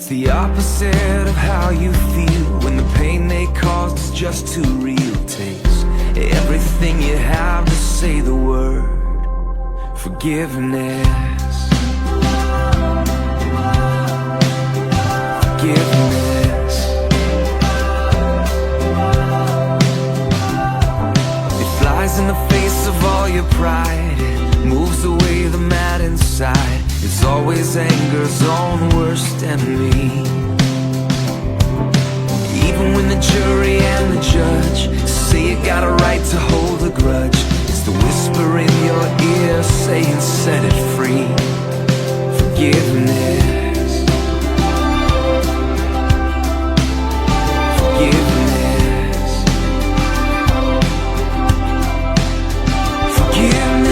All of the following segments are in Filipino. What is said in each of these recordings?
It's the opposite of how you feel when the pain they caused is just too real. Takes everything you have to say the word forgiveness. Forgiveness. It flies in the face of all your pride. It moves away the mad inside. It's always anger's own worst enemy. Even when the jury and the judge say you got a right to hold a grudge, it's the whisper in your ear saying set it free. Forgiveness. Forgiveness. Forgiveness.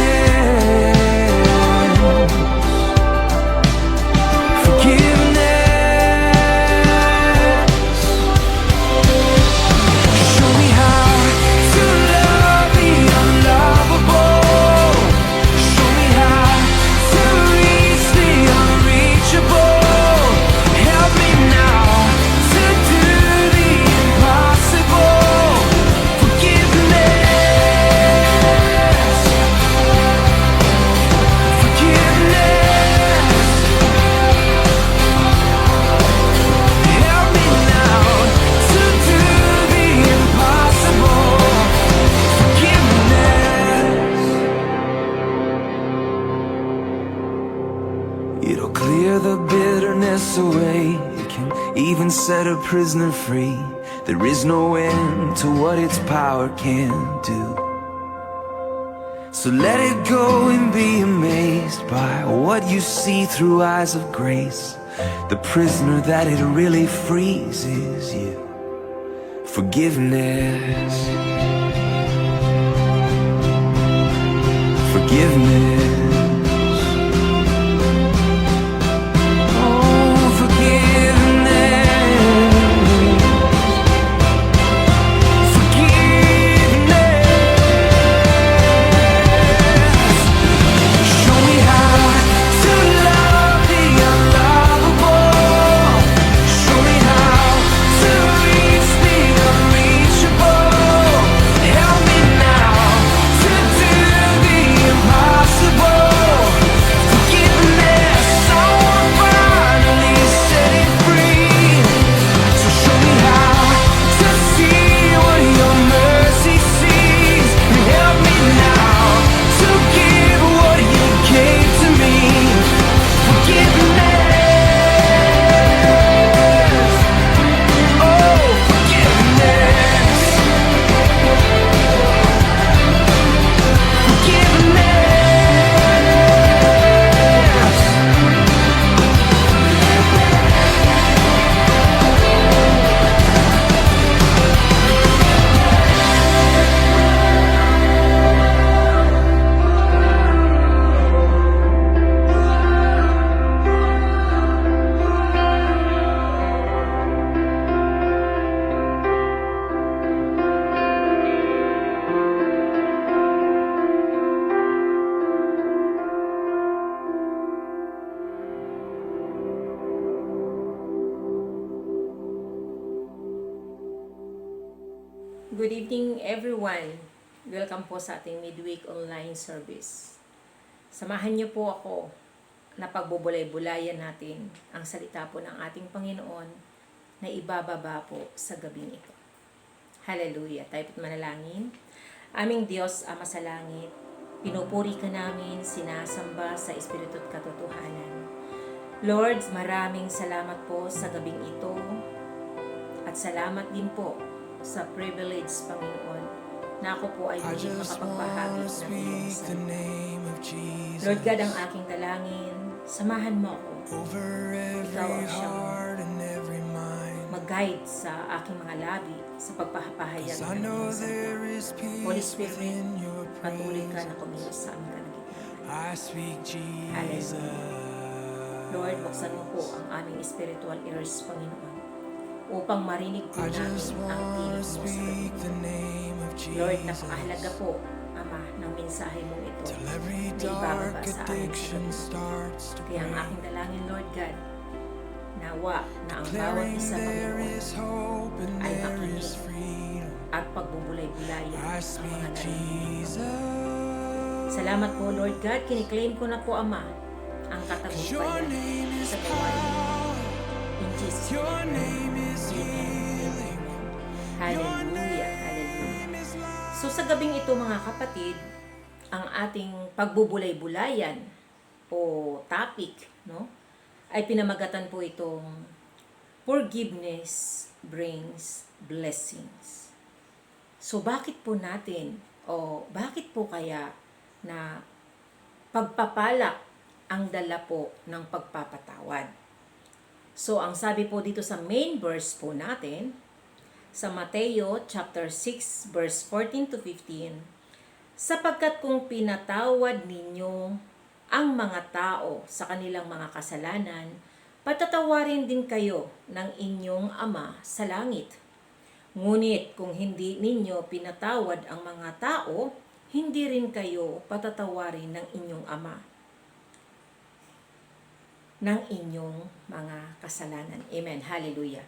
It'll clear the bitterness away. It can even set a prisoner free. There is no end to what its power can do. So let it go and be amazed by what you see through eyes of grace. The prisoner that it really frees is you. Forgiveness. Forgiveness. Good evening everyone. Welcome po sa ating midweek online service. Samahan niyo po ako na pagbubulay-bulayan natin ang salita po ng ating Panginoon na ibababa po sa gabing ito. Hallelujah. Tayo po't manalangin. Aming Diyos, Ama sa langit, pinupuri ka namin, sinasamba sa Espiritu at katotohanan. Lord, maraming salamat po sa gabing ito at salamat din po sa privilege, Panginoon, na ako po ay muling makapagbahagi ng iyong salita. Lord God, ang aking dalangin, samahan mo ako. Ikaw ang siyang mag-guide sa aking mga labi sa pagpapahayag ng iyong salita. Holy Spirit, patuloy ka na kumilos sa aming kalagitnaan. Hallelujah. Lord, buksan mo po ang aming spiritual ears, Panginoon, upang marinig po namin ang tinig mo sa gabi. Lord, napakahalaga po, Ama, ng mensahe mo ito na ibababa sa amin sa gabi. Kaya ang aking dalangin, Lord God, Nawa na ang bawat isa, Panginoon, ay makinig at pagbubulay-bulayan ang mga narinig. Salamat po, Lord God. Kiniklaim ko na po, Ama, ang katagumpayan sa gawain. In Jesus' name. Amen. Hallelujah. Hallelujah. So sa gabing ito, mga kapatid, ang ating pagbubulay-bulayan o topic, no, ay pinamagatan po itong forgiveness brings blessings. So bakit po natin o bakit po kaya na pagpapala ang dala po ng pagpapatawad? So ang sabi po dito sa main verse po natin sa Mateo chapter 6 verse 14 to 15, sapagkat kung pinatawad ninyo ang mga tao sa kanilang mga kasalanan, patatawarin din kayo ng inyong Ama sa langit. Ngunit kung hindi ninyo pinatawad ang mga tao, hindi rin kayo patatawarin ng inyong Ama ng inyong mga kasalanan. Amen. Hallelujah.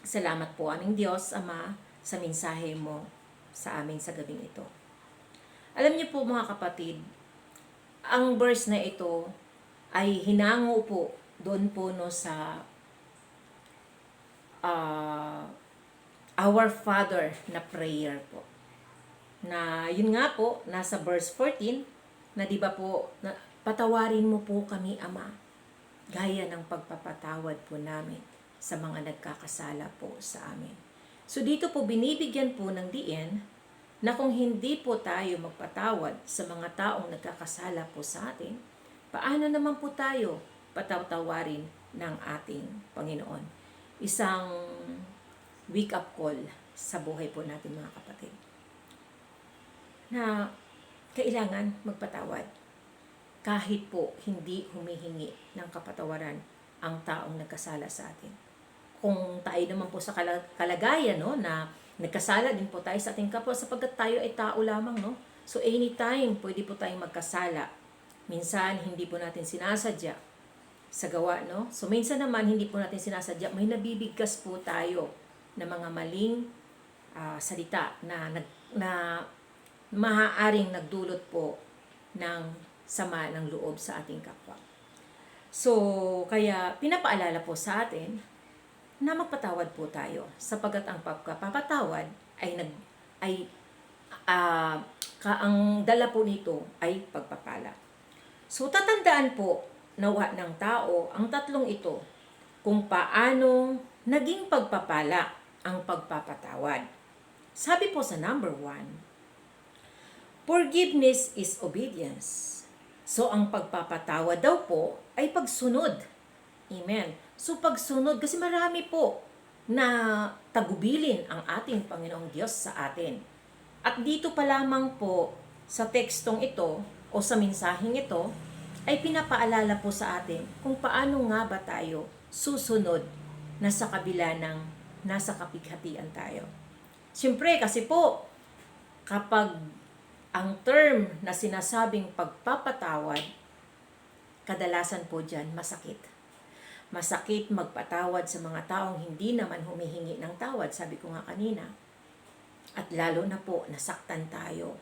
Salamat po aming Diyos, Ama, sa mensahe mo sa amin sa gabing ito. Alam niyo po mga kapatid, ang verse na ito ay hinango po doon po no sa Our Father na prayer po. Na yun nga po, nasa verse 14, na di ba po, na, patawarin mo po kami, Ama, gaya ng pagpapatawad po namin sa mga nagkakasala po sa amin. So dito po binibigyan po ng diin na kung hindi po tayo magpatawad sa mga taong nagkakasala po sa atin, paano naman po tayo patatawarin ng ating Panginoon? Isang wake-up call sa buhay po natin mga kapatid. Na kailangan magpatawad kahit po hindi humihingi ng kapatawaran ang taong nagkasala sa atin. Kung tayo naman po sa kalagayan, no, na nagkasala din po tayo sa ating kapwa sapagkat tayo ay tao lamang, no? So anytime pwede po tayong magkasala. Minsan hindi po natin sinasadya sa gawa, no? So minsan naman hindi po natin sinasadya, may nabibigkas po tayo na mga maling salita na maaaring nagdulot po ng sama ng loob sa ating kapwa. So, kaya pinapaalala po sa atin na magpatawad po tayo sapagkat ang pagpapatawad ang dala po nito ay pagpapala. So, tatandaan po nawa ng tao ang tatlong ito kung paano naging pagpapala ang pagpapatawad. Sabi po sa number 1, forgiveness is obedience. So, ang pagpapatawad daw po ay pagsunod. Amen. So, pagsunod, kasi marami po na tagubilin ang ating Panginoong Diyos sa atin. At dito pa lamang po sa tekstong ito o sa mensaheng ito, ay pinapaalala po sa atin kung paano nga ba tayo susunod na sa kabila ng nasa kapighatian tayo. Siyempre, kasi po, kapag ang term na sinasabing pagpapatawad, kadalasan po dyan masakit. Masakit magpatawad sa mga taong hindi naman humihingi ng tawad, sabi ko nga kanina. At lalo na po, nasaktan tayo.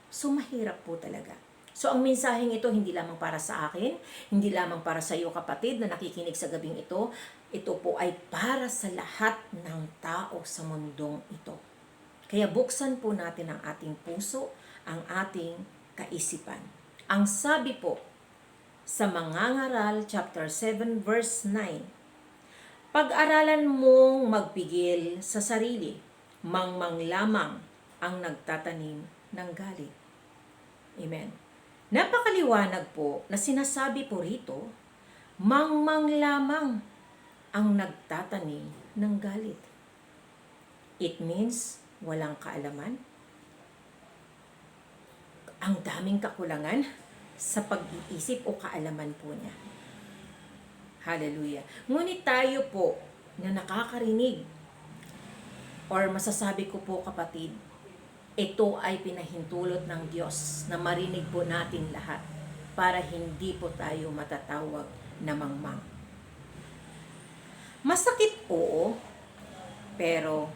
So, mahirap po talaga. So, ang mensaheng ito hindi lamang para sa akin, hindi lamang para sa iyo kapatid na nakikinig sa gabing ito. Ito po ay para sa lahat ng tao sa mundong ito. Kaya buksan po natin ang ating puso, ang ating kaisipan. Ang sabi po sa Mangangaral chapter 7 verse 9, pag-aralan mong magpigil sa sarili, mangmang lamang ang nagtatanim ng galit. Amen. Napakaliwanag po na sinasabi po rito, mangmang lamang ang nagtatanim ng galit. It means walang kaalaman, ang daming kakulangan sa pag-iisip o kaalaman po niya. Hallelujah. Ngunit tayo po na nakakarinig, or masasabi ko po kapatid, ito ay pinahintulot ng Diyos na marinig po natin lahat para hindi po tayo matatawag na mangmang. Masakit, oo, pero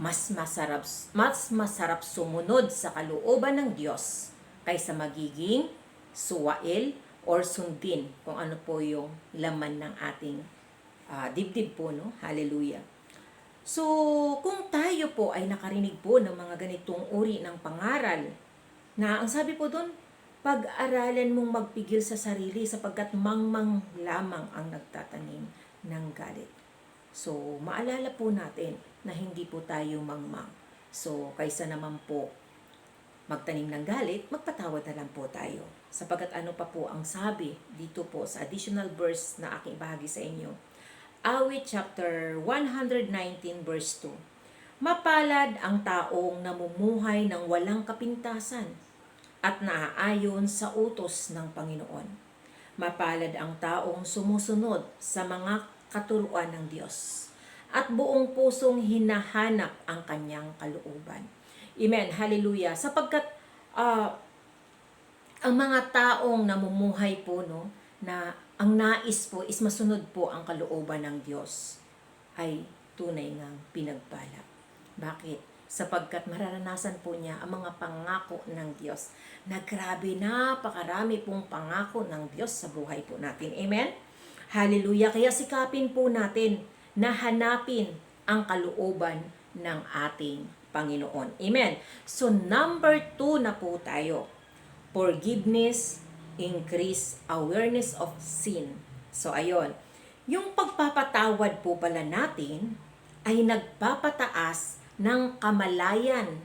mas masarap sumunod sa kalooban ng Diyos kaysa magiging suwail or sundin kung ano po yung laman ng ating dibdib po, no? Hallelujah. So, kung tayo po ay nakarinig po ng mga ganitong uri ng pangaral, na ang sabi po doon, pag-aralan mong magpigil sa sarili sapagkat mangmang lamang ang nagtatanim ng galit. So, maalala po natin na hindi po tayo mangmang. So, kaysa naman po magtanim ng galit, magpatawad na lang po tayo. Sapagkat ano pa po ang sabi dito po sa additional verse na aking bahagi sa inyo. Awit chapter 119 verse 2. Mapalad ang taong namumuhay ng walang kapintasan at naaayon sa utos ng Panginoon. Mapalad ang taong sumusunod sa mga katuruan ng Diyos at buong pusong hinahanap ang kanyang kalooban. Amen. Hallelujah. Sapagkat ang mga taong namumuhay po, no, na ang nais po is masunod po ang kalooban ng Diyos ay tunay ngang pinagpala. Bakit? Sapagkat mararanasan po niya ang mga pangako ng Diyos. Na grabe, napakarami pong pangako ng Diyos sa buhay po natin. Amen? Hallelujah. Kaya sikapin po natin na hanapin ang kalooban ng ating Panginoon. Amen? So, number 2 na po tayo. Forgiveness, increase awareness of sin. So, ayun. Yung pagpapatawad po pala natin ay nagpapataas ng kamalayan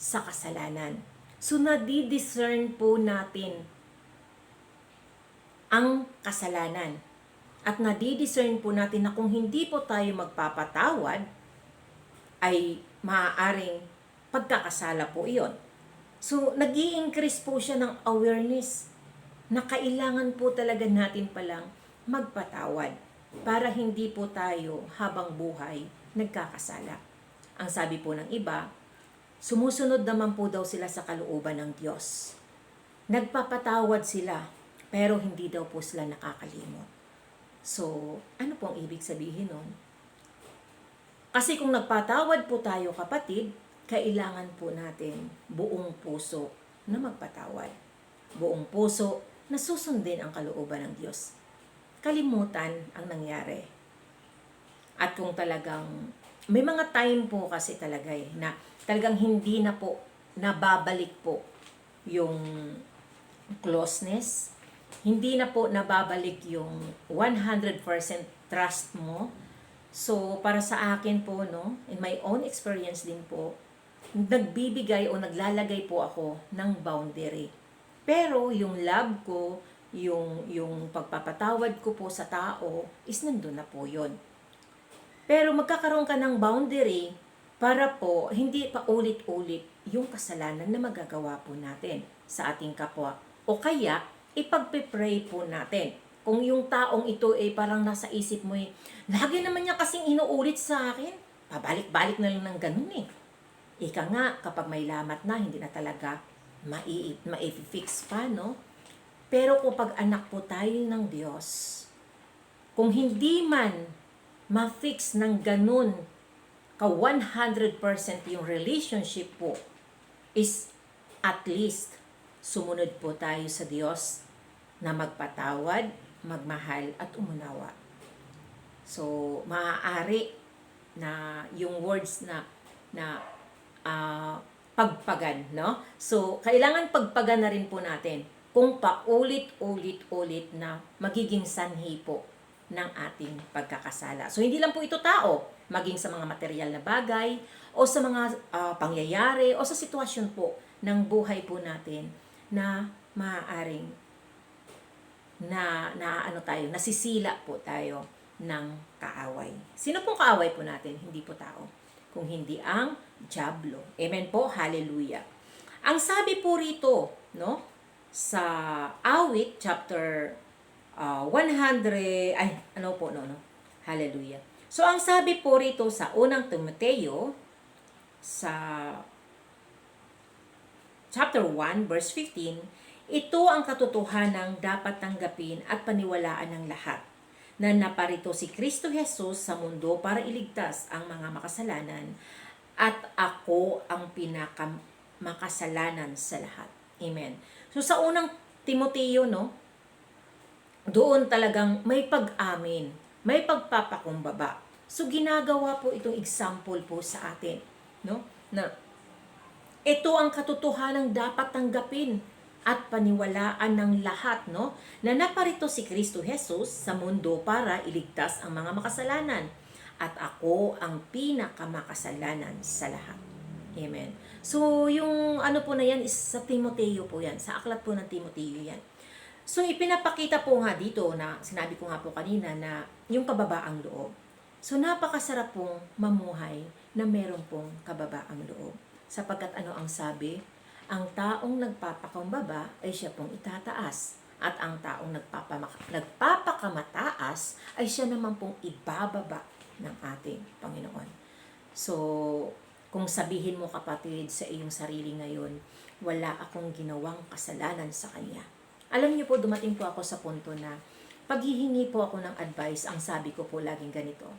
sa kasalanan. So, nadi-discern po natin ang kasalanan. At nadi-discern po natin na kung hindi po tayo magpapatawad, ay maaaring pagkakasala po iyon. So, nag-i-increase po siya ng awareness na kailangan po talaga natin palang magpatawad para hindi po tayo habang buhay nagkakasala. Ang sabi po ng iba, sumusunod naman po daw sila sa kalooban ng Diyos. Nagpapatawad sila, pero hindi daw po sila nakakalimot. So, ano pong ibig sabihin nun? Kasi kung nagpatawad po tayo, kapatid, kailangan po natin buong puso na magpatawad. Buong puso na susundin ang kalooban ng Diyos. Kalimutan ang nangyari. At kung talagang, may mga time po kasi talaga na talagang hindi na po nababalik po yung closeness, hindi na po nababalik yung 100% trust mo. So, para sa akin po, no, in my own experience din po, nagbibigay o naglalagay po ako ng boundary. Pero yung love ko, yung pagpapatawad ko po sa tao, is nandun na po yun. Pero magkakaroon ka ng boundary para po hindi pa ulit-ulit yung kasalanan na magagawa po natin sa ating kapwa. O kaya, ipagpipray po natin. Kung yung taong ito ay parang nasa isip mo lagi naman niya kasing inuulit sa akin, pabalik-balik na lang ng ganun eh. Ika nga, kapag may lamat na, hindi na talaga ma-fix pa, no? Pero kung pag anak po tayo ng Diyos, kung hindi man ma-fix ng ganun ka 100% yung relationship po, is at least sumunod po tayo sa Diyos na magpatawad, magmahal at umunawa. So, maaari na yung words na pagpagan, no? So, kailangan pagpagan na rin po natin kung paulit-ulit na magiging sanhi po ng ating pagkakasala. So, hindi lang po ito tao, maging sa mga material na bagay o sa mga pangyayari o sa sitwasyon po ng buhay po natin na maaaring nasisila po tayo ng kaaway. Sino pong kaaway po natin? Hindi po tao. Kung hindi ang dyablo. Amen po, hallelujah. Ang sabi po rito, no, sa Awit chapter 100, hallelujah. So ang sabi po rito sa unang Timoteo sa chapter 1 verse 15, ito ang katotohanang dapat tanggapin at paniwalaan ng lahat. na naparito si Kristo Jesus sa mundo para iligtas ang mga makasalanan at ako ang pinakamakasalanan sa lahat. Amen. So sa unang Timoteo, no, doon talagang may pag-amin, may pagpapakumbaba. So ginagawa po itong example po sa atin, no? Na ito ang katotohanang dapat tanggapin at paniwalaan ng lahat, no? Na naparito si Kristo Jesus sa mundo para iligtas ang mga makasalanan at ako ang pinakamakasalanan sa lahat. Amen. So, yung ano po na yan is sa Timoteo po yan. Sa aklat po ng Timoteo yan. So, ipinapakita po nga dito na, sinabi ko nga po kanina na yung kababaang loob. So, napakasarap pong mamuhay na meron pong kababaang loob. Sapagkat ano ang sabi? Ang taong nagpapakumbaba ay siya pong itataas. At ang taong nagpapakamataas ay siya naman pong ibababa ng ating Panginoon. So, kung sabihin mo kapatid sa iyong sarili ngayon, wala akong ginawang kasalanan sa Kanya. Alam niyo po, dumating po ako sa punto na paghihingi po ako ng advice, ang sabi ko po laging ganito,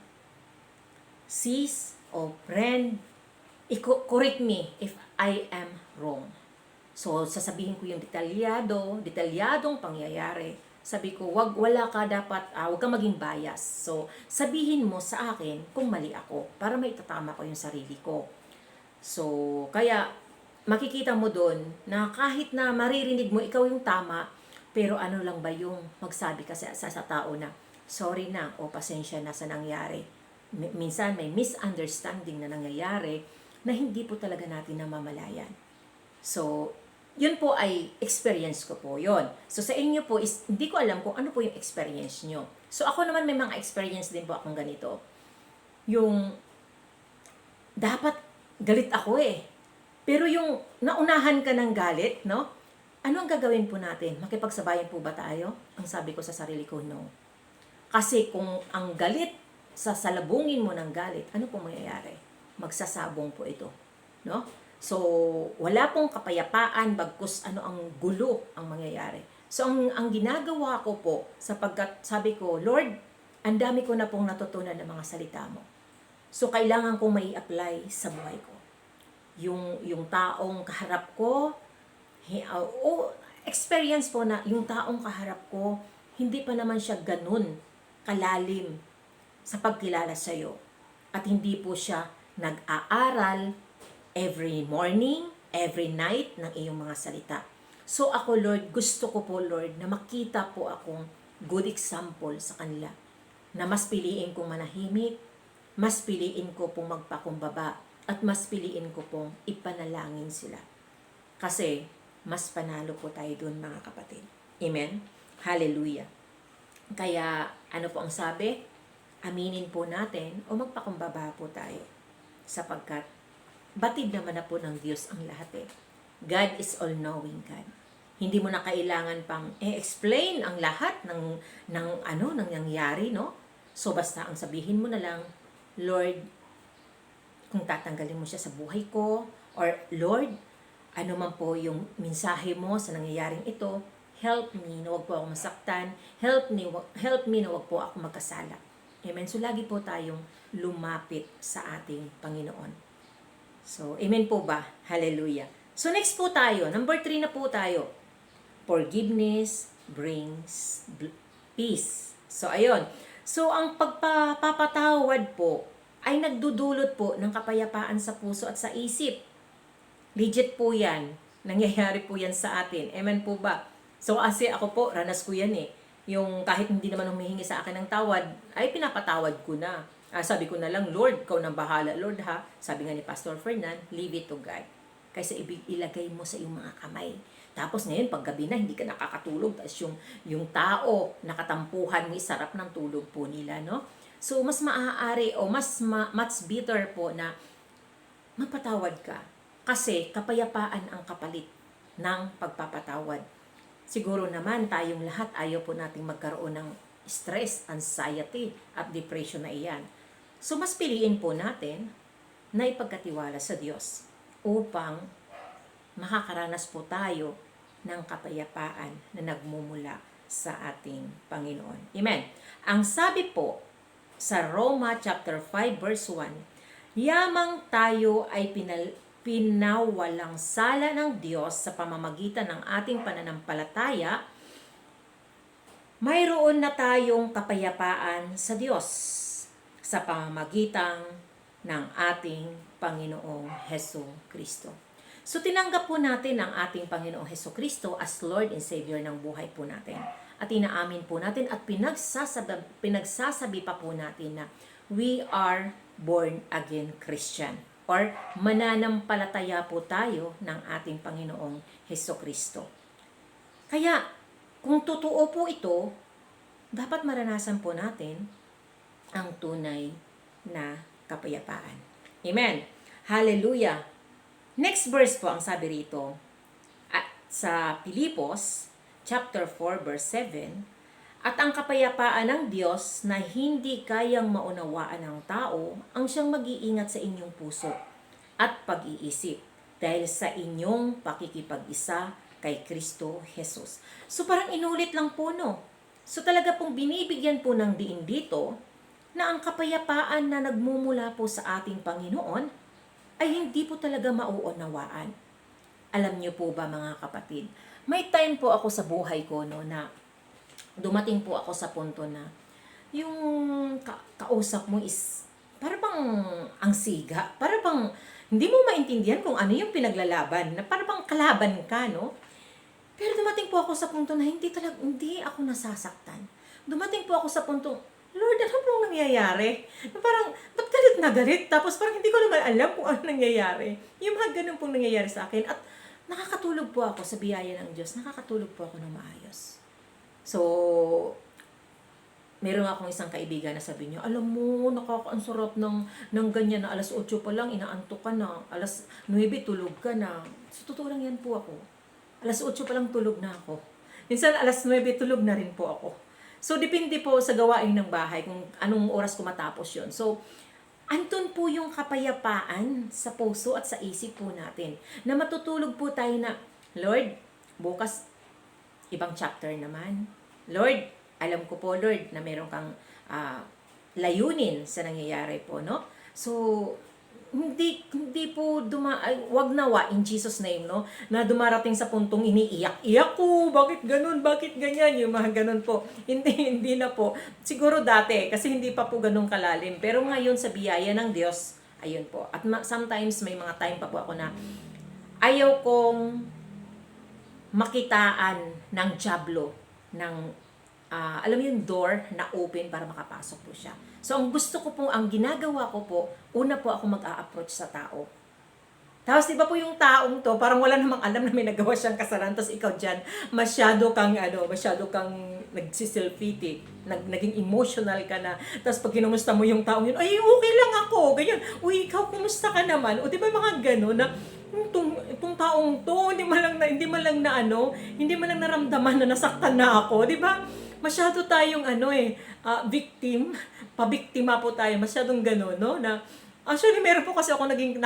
sis o friend, correct me if I am wrong. So, sasabihin ko yung detalyadong pangyayari. Sabi ko, wag ka maging bias. So, sabihin mo sa akin kung mali ako para maitatama ko yung sarili ko. So, kaya makikita mo doon na kahit na maririnig mo ikaw yung tama, pero ano lang ba yung magsabi ka sa tao na, sorry na o pasensya na sa nangyari. Minsan may misunderstanding na nangyayari na hindi po talaga natin namamalayan. So, yun po ay experience ko po yon. So, sa inyo po is, hindi ko alam kung ano po yung experience nyo. So, ako naman may mga experience din po akong ganito. Yung, dapat galit ako eh. Pero yung naunahan ka ng galit, no? Ano ang gagawin po natin? Makipagsabayan po ba tayo? Ang sabi ko sa sarili ko, no. Kasi kung ang galit, sasalabungin mo ng galit, ano po mangyayari? Magsasabong po ito, no? So, wala pong kapayapaan bagkus ano ang gulo ang mangyayari. So, ang ginagawa ko po, sapagkat sabi ko, Lord, ang dami ko na pong natutunan ng mga salita mo. So, kailangan kong mai-apply sa buhay ko. Yung taong kaharap ko, experience po na yung taong kaharap ko, hindi pa naman siya ganun kalalim sa pagkilala sa iyo. At hindi po siya nag-aaral every morning, every night ng iyong mga salita. So ako, Lord, gusto ko po, Lord, na makita po akong good example sa kanila. Na mas piliin kong manahimik, mas piliin ko pong magpakumbaba, at mas piliin ko pong ipanalangin sila. Kasi, mas panalo po tayo dun, mga kapatid. Amen? Hallelujah. Kaya, ano po ang sabi? Aminin po natin o magpakumbaba po tayo. Sapagkat, batid naman na po ng Diyos ang lahat eh. God is all-knowing God. Hindi mo na kailangan pang explain ang lahat ng nangyayari, no? So, basta ang sabihin mo na lang, Lord, kung tatanggalin mo siya sa buhay ko, or Lord, ano man po yung mensahe mo sa nangyayaring ito, help me na wag po ako masaktan, help me na wag po ako magkasala. Amen. So, lagi po tayong lumapit sa ating Panginoon. So, amen po ba? Hallelujah. So, next po tayo. Number 3 na po tayo. Forgiveness brings peace. So, ayun. So, ang pagpapatawad po ay nagdudulot po ng kapayapaan sa puso at sa isip. Legit po yan. Nangyayari po yan sa atin. Amen po ba? So, kasi ako po, ranas ko yan eh. Yung kahit hindi naman humihingi sa akin ng tawad, ay pinapatawad ko na. Sabi ko na lang, Lord, ikaw nang bahala, Lord ha. Sabi nga ni Pastor Fernan, leave it to God. Kaysa ilagay mo sa iyong mga kamay. Tapos ngayon, pag gabi na, hindi ka nakakatulog. Tapos yung tao, nakatampuhan mo, sarap ng tulog po nila, no? So, mas maaari o much better po na magpatawad ka. Kasi kapayapaan ang kapalit ng pagpapatawad. Siguro naman tayong lahat ayaw po nating magkaroon ng stress, anxiety, at depression na iyan. So, mas piliin po natin na ipagkatiwala sa Diyos upang makakaranas po tayo ng kapayapaan na nagmumula sa ating Panginoon. Amen. Ang sabi po sa Roma chapter 5 verse 1, yamang tayo ay pinawalang sala ng Diyos sa pamamagitan ng ating pananampalataya, mayroon na tayong kapayapaan sa Diyos sa pamamagitan ng ating Panginoong Heso Kristo. So tinanggap po natin ang ating Panginoong Heso Kristo as Lord and Savior ng buhay po natin. At inaamin po natin at pinagsasabi pa po natin na we are born again Christian or mananampalataya po tayo ng ating Panginoong Heso Kristo. Kaya kung totoo po ito, dapat maranasan po natin ang tunay na kapayapaan. Amen. Hallelujah. Next verse po ang sabi rito at sa Pilipos chapter 4 verse 7, at ang kapayapaan ng Diyos na hindi kayang maunawaan ng tao ang siyang mag-iingat sa inyong puso at pag-iisip dahil sa inyong pakikipag-isa kay Kristo Jesus. So parang inulit lang po, no? So talaga pong binibigyan po ng diin dito na ang kapayapaan na nagmumula po sa ating Panginoon ay hindi po talaga mauunawaan. Alam niyo po ba mga kapatid, may time po ako sa buhay ko, no, na dumating po ako sa punto na yung kausap mo is para bang ang siga, para bang hindi mo maintindihan kung ano yung pinaglalaban, na para bang kalaban ka, no? Pero dumating po ako sa punto na hindi ako nasasaktan. Dumating po ako sa punto, Lord, ano pong nangyayari? Parang, ba't galit na galit? Tapos parang hindi ko naman alam kung ano nangyayari. Yung mga ganun pong nangyayari sa akin. At nakakatulog po ako sa biyaya ng Diyos. Nakakatulog po ako ng maayos. So, meron akong isang kaibigan na sabi niya, alam mo, nakakaansarap ng ganyan na alas 8 pa lang, inaantok ka na. Alas 9, tulog ka na. So, totoo lang yan po ako. Alas 8 pa lang tulog na ako. Minsan, alas 9, tulog na rin po ako. So, depende po sa gawain ng bahay kung anong oras ko matapos yun. So, andun po yung kapayapaan sa puso at sa isip po natin. Na matutulog po tayo na, Lord, bukas, ibang chapter naman. Lord, alam ko po, Lord, na meron kang layunin sa nangyayari po, no? So, hindi po wag nawa in Jesus name, no, na dumarating sa puntong iniiyak ko, bakit ganun, bakit ganyan, yung mga ganun po. Hindi na po. Siguro dati kasi hindi pa po ganun kalalim, pero ngayon sa biyaya ng Diyos, ayun po. At sometimes may mga time pa po ako na ayaw kong makitaan ng dyablo ng alam mo yung door na open para makapasok po siya. So, ang gusto ko po, ang ginagawa ko po, una po ako mag-a-approach sa tao. Tapos, di ba po yung taong to, parang wala namang alam na may nagawa siyang kasalanan, tapos ikaw dyan, masyado kang nagsiselfie, naging emotional ka na. Tapos, pag kinumusta mo yung taong yun, ay, okay lang ako, ganyan. Uy, ikaw, kumusta ka naman? O, di ba mga gano'n na, itong taong to, hindi man lang naramdaman na nasaktan na ako, di ba? Masyado tayong victim, pabiktima po tayo, masyadong gano'n, no? Na actually meron po kasi ako naging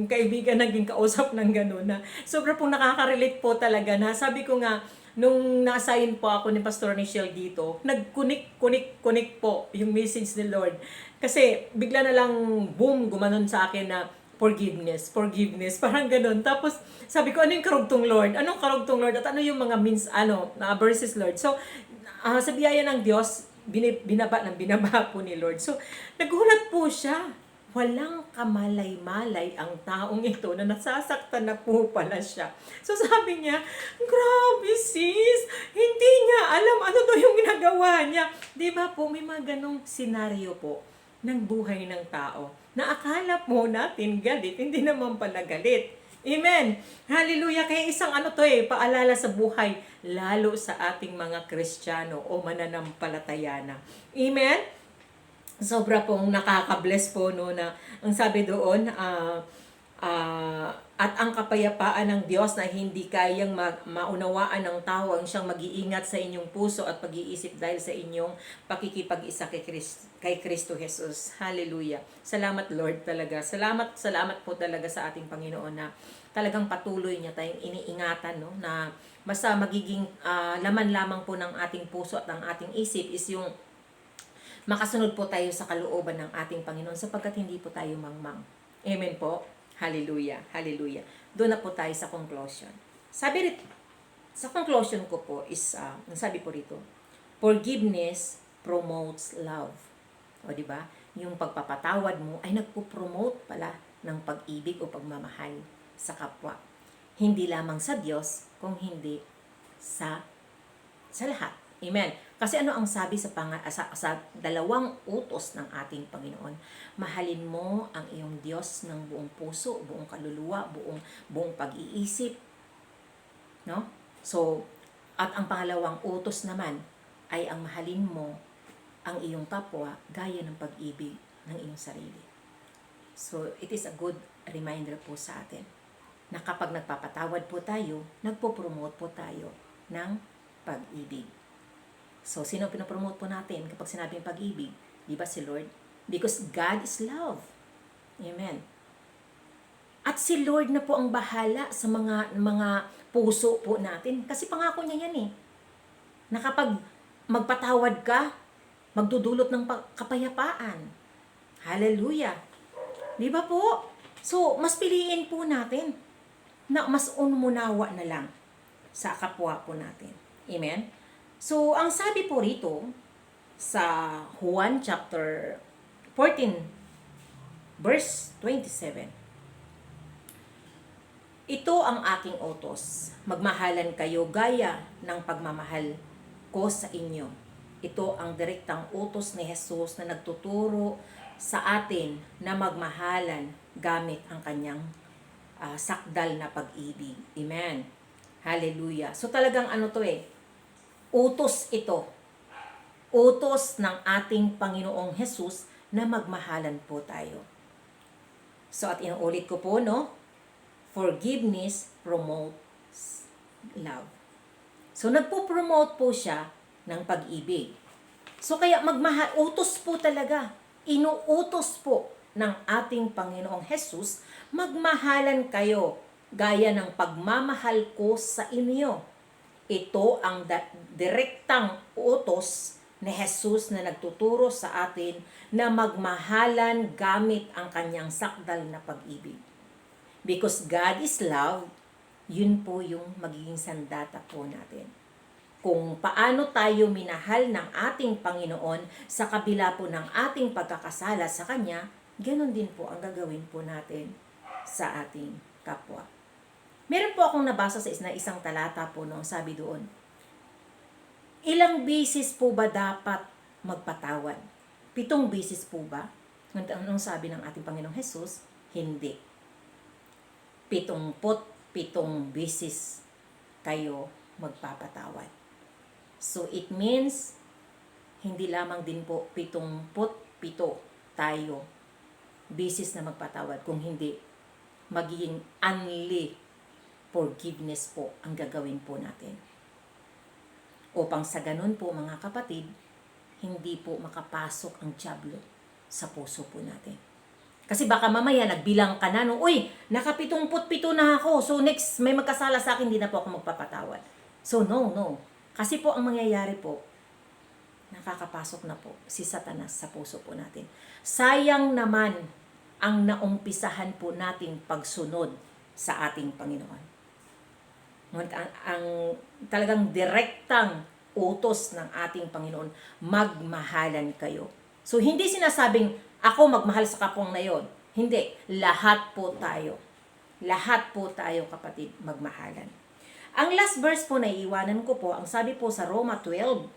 kaibigan, naging kausap ng gano'n na sobra pong nakaka-relate po talaga na sabi ko nga nung na-assign po ako ni Pastor Nichelle dito, nag-connect po yung message ni Lord. Kasi bigla na lang boom, gumanon sa akin na forgiveness, parang ganun. Tapos, sabi ko, ano yung karugtong Lord? Anong karugtong Lord? At ano yung mga verses, Lord? So, sa biyaya ng Diyos, binaba po ni Lord. So, nagulat po siya. Walang kamalay-malay ang taong ito na nasasaktan na po pala siya. So, sabi niya, grabe sis, hindi niya alam ano to yung ginagawa niya. Diba po, may mga ganong senaryo po ng buhay ng tao na akala po natin galit, hindi naman pala galit. Amen. Hallelujah. Kaya isang paalala sa buhay, lalo sa ating mga Kristiyano o mananampalataya na. Amen. Sobra pong nakaka-bless po, no, na ang sabi doon, at ang kapayapaan ng Diyos na hindi kayang maunawaan ng tao ang siyang mag-iingat sa inyong puso at pag-iisip dahil sa inyong pakikipag-isa kay Kristo Jesus. Hallelujah. Salamat Lord talaga. Salamat po talaga sa ating Panginoon na talagang patuloy niya tayong iniingatan, no, na basta magiging laman lamang po ng ating puso at ng ating isip is yung makasunod po tayo sa kalooban ng ating Panginoon sapagkat hindi po tayo mangmang. Amen po. Hallelujah. Hallelujah. Doon na po tayo sa conclusion. Sa conclusion ko po is, sabi po rito, forgiveness promotes love. O di ba? Yung pagpapatawad mo ay nagpo-promote pala ng pag-ibig o pagmamahal sa kapwa. Hindi lamang sa Diyos, kung hindi sa lahat. Amen. Kasi ano ang sabi sa dalawang utos ng ating Panginoon? Mahalin mo ang iyong Diyos ng buong puso, buong kaluluwa, buong pag-iisip. No? So, at ang pangalawang utos naman ay ang mahalin mo ang iyong kapwa gaya ng pag-ibig ng iyong sarili. So, it is a good reminder po sa atin na kapag nagpapatawad po tayo, nagpo-promote po tayo ng pag-ibig. So, sino pinopromote po natin kapag sinabing pag-ibig? Di ba si Lord? Because God is love. Amen. At si Lord na po ang bahala sa mga puso po natin. Kasi pangako niya yan eh. Na kapag magpatawad ka, magdudulot ng kapayapaan. Hallelujah. Di ba po? So, mas piliin po natin na mas umunawa na lang sa kapwa po natin. Amen? So, ang sabi po rito sa Juan chapter 14, verse 27, ito ang aking utos. Magmahalan kayo gaya ng pagmamahal ko sa inyo. Ito ang direktang utos ni Jesus na nagtuturo sa atin na magmahalan gamit ang kanyang sakdal na pag-ibig. Amen. Hallelujah. So talagang utos ito. Utos ng ating Panginoong Jesus na magmahalan po tayo. So at inuulit ko po, forgiveness promotes love. So nagpo-promote po siya ng pag-ibig. So kaya utos po talaga. Inuutos po ng ating Panginoong Jesus, magmahalan kayo gaya ng pagmamahal ko sa inyo. Ito ang direktang utos ni Jesus na nagtuturo sa atin na magmahalan gamit ang kanyang sakdal na pag-ibig. Because God is love, yun po yung magiging sandata po natin. Kung paano tayo minahal ng ating Panginoon sa kabila po ng ating pagkakasala sa Kanya, ganun din po ang gagawin po natin sa ating kapwa. Meron po akong nabasa sa isang talata po noong sabi doon, ilang bisis po ba dapat magpatawad? 7 bisis po ba? Anong sabi ng ating Panginoong Jesus? Hindi. 77 bisis kayo magpapatawad. So it means, hindi lamang din po 77 tayo bisis na magpatawad. Kung hindi, magiging unli forgiveness po ang gagawin po natin. Upang sa ganun po mga kapatid, hindi po makapasok ang dyablo sa puso po natin. Kasi baka mamaya nagbilang ka na, uy, naka-77 na ako, so next may magkasala sa akin, hindi na po ako magpapatawad. So no. Kasi po ang mangyayari po, nakakapasok na po si Satanas sa puso po natin. Sayang naman ang naumpisahan po nating pagsunod sa ating Panginoon. Ang talagang direktang utos ng ating Panginoon, magmahalan kayo. So hindi sinasabing, ako magmahal sa kapwang na yon. Hindi. Lahat po tayo. Lahat po tayo, kapatid, magmahalan. Ang last verse po na iiwanan ko po, ang sabi po sa Roma 12,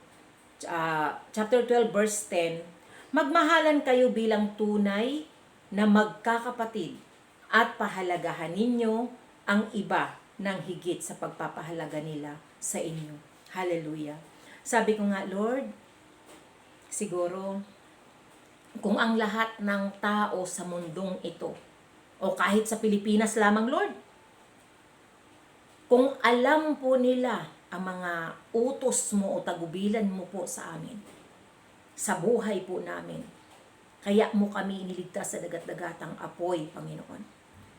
chapter 12, verse 10, magmahalan kayo bilang tunay na magkakapatid at pahalagahan ninyo ang iba ng higit sa pagpapahalaga nila sa inyo. Hallelujah. Sabi ko nga, Lord, siguro, kung ang lahat ng tao sa mundong ito, o kahit sa Pilipinas lamang, Lord, kung alam po nila ang mga utos mo o tagubilan mo po sa amin, sa buhay po namin, kaya mo kami iniligtas sa dagat-dagatang apoy, Panginoon.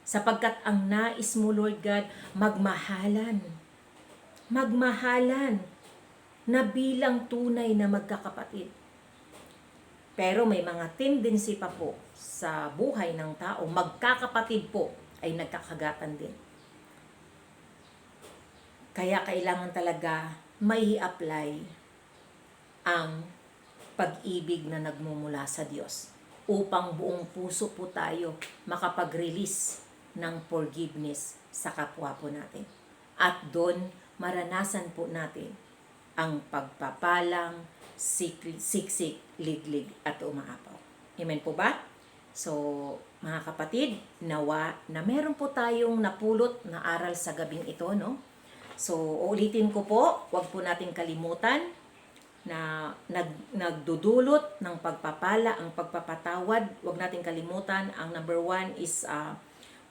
Sapagkat ang nais mo, Lord God, magmahalan na bilang tunay na magkakapatid. Pero may mga tendency pa po sa buhay ng tao, magkakapatid po ay nagkakagatan din. Kaya kailangan talaga may apply ang pag-ibig na nagmumula sa Diyos upang buong puso po tayo makapag-release ng forgiveness sa kapwa po natin. At doon, maranasan po natin ang pagpapalang, siksik, liglig at umaapaw. Amen po ba? So, mga kapatid, nawa na meron po tayong napulot na aral sa gabing ito, no? So, ulitin ko po, huwag po nating kalimutan na nagdudulot ng pagpapala, ang pagpapatawad. Huwag nating kalimutan, ang number 1 is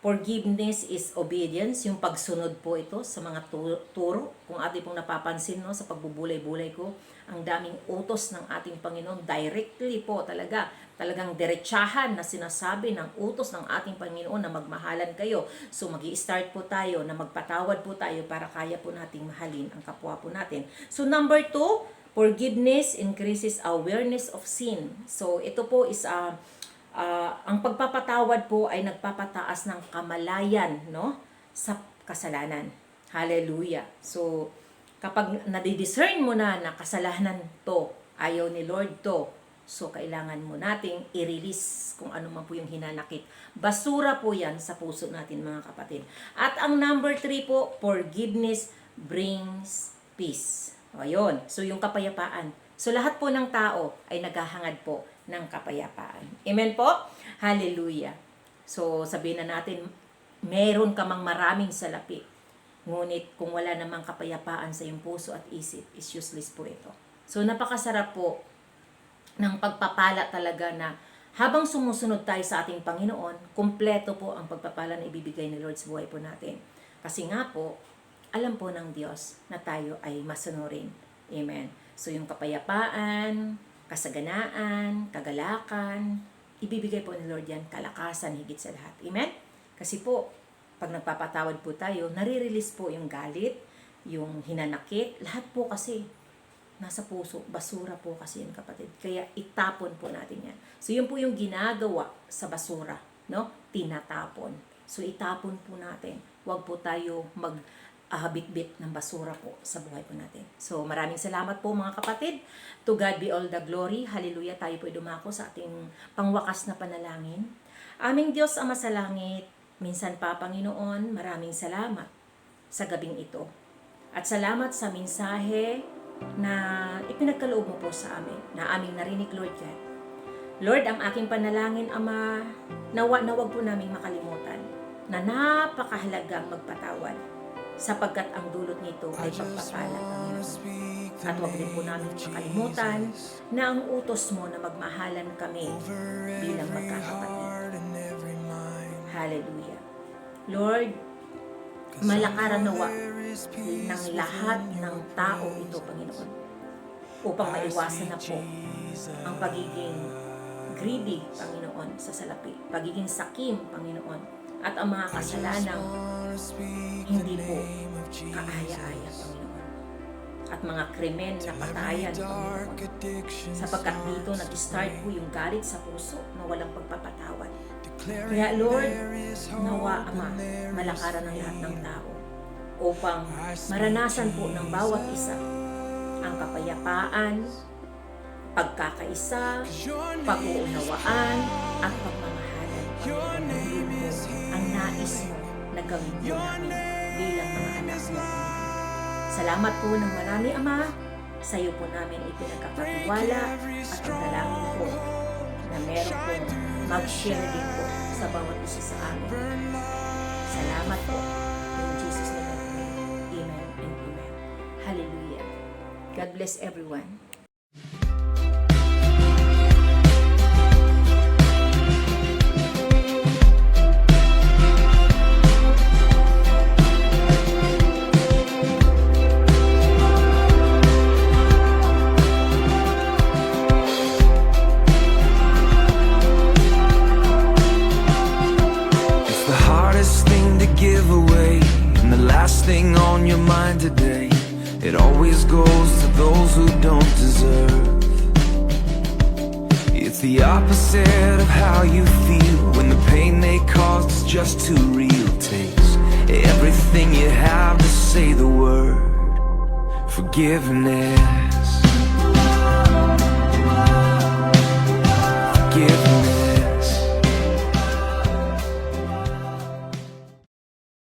forgiveness is obedience, yung pagsunod po ito sa mga turo. Kung ating pong napapansin, no, sa pagbubulay-bulay ko, ang daming utos ng ating Panginoon, directly po talagang diretsahan na sinasabi ng utos ng ating Panginoon na magmahalan kayo. So magi-start po tayo na magpatawad po tayo para kaya po nating mahalin ang kapwa po natin. So number 2, forgiveness increases awareness of sin. So ito po is ang pagpapatawad po ay nagpapataas ng kamalayan, no, sa kasalanan. Hallelujah. So kapag nadidiscern mo na kasalanan to, ayaw ni Lord to, so kailangan mo nating i-release kung ano man po yung hinanakit. Basura po yan sa puso natin, mga kapatid. At ang number 3 po, forgiveness brings peace. O, yun. So yung kapayapaan. So lahat po ng tao ay naghahangad po ng kapayapaan. Amen po? Hallelujah. So sabihin na natin, meron ka mang maraming salapi. Ngunit kung wala namang kapayapaan sa iyong puso at isip, is useless po ito. So napakasarap po ng pagpapala talaga na habang sumusunod tayo sa ating Panginoon, kumpleto po ang pagpapala na ibibigay ni Lord sa buhay po natin. Kasi nga po, alam po ng Diyos na tayo ay masunurin. Amen. So yung kapayapaan, kasaganaan, kagalakan, ibibigay po ni Lord yan, kalakasan higit sa lahat. Amen? Kasi po, pag nagpapatawad po tayo, nare-release po yung galit, yung hinanakit, lahat po kasi nasa puso, basura po kasi yan, kapatid. Kaya itapon po natin yan. So yun po yung ginagawa sa basura, no? Tinatapon. So itapon po natin. Huwag po tayo bitbit ng basura po sa buhay po natin. So maraming salamat po, mga kapatid. To God be all the glory. Hallelujah. Tayo po ay dumako sa ating pangwakas na panalangin. Aming Diyos Ama sa langit, minsan pa, Panginoon, maraming salamat sa gabing ito. At salamat sa mensahe na ipinagkaloob mo po sa amin, na aming narinig, Lord God. Lord, ang aking panalangin, Ama, nawa na wag po naming makalimutan na napakahalagang magpatawad sapagkat ang dulot nito ay pagpapala, Panginoon. At wag din po namin makalimutan na ang utos mo na magmahalan kami bilang magkakapatid. Hallelujah. Lord, malakaran nawa ng lahat ng tao ito, Panginoon, upang maiwasan na po ang pagiging greedy, Panginoon, sa salapi, pagiging sakim, Panginoon, at ang mga kasalanang hindi po kaaya-aya, Panginoon, at mga krimen na patayan, Panginoon, sapagkat dito nag-start po yung galit sa puso na walang pagpapatawad. Kaya Lord, nawa, Ama, malakaran ng lahat ng tao upang maranasan po ng bawat isa ang kapayapaan, pagkakaisa, pag-uunawaan, at pagmamahalan. Panginoon, ang nais mo na gawin po namin bilang mga anak mo. Salamat po ng marami, Ama. Sa iyo po namin ipinagkakatiwala at ang dalangin po na meron pong mag-share din po sa bawat isa sa amin. Salamat po. In Jesus' name I pray. Amen and amen. Hallelujah. God bless everyone. Give away, and the last thing on your mind today, it always goes to those who don't deserve. It's It's the opposite of how you feel when the pain they caused is just too real. Takes everything you have to say the word forgiveness.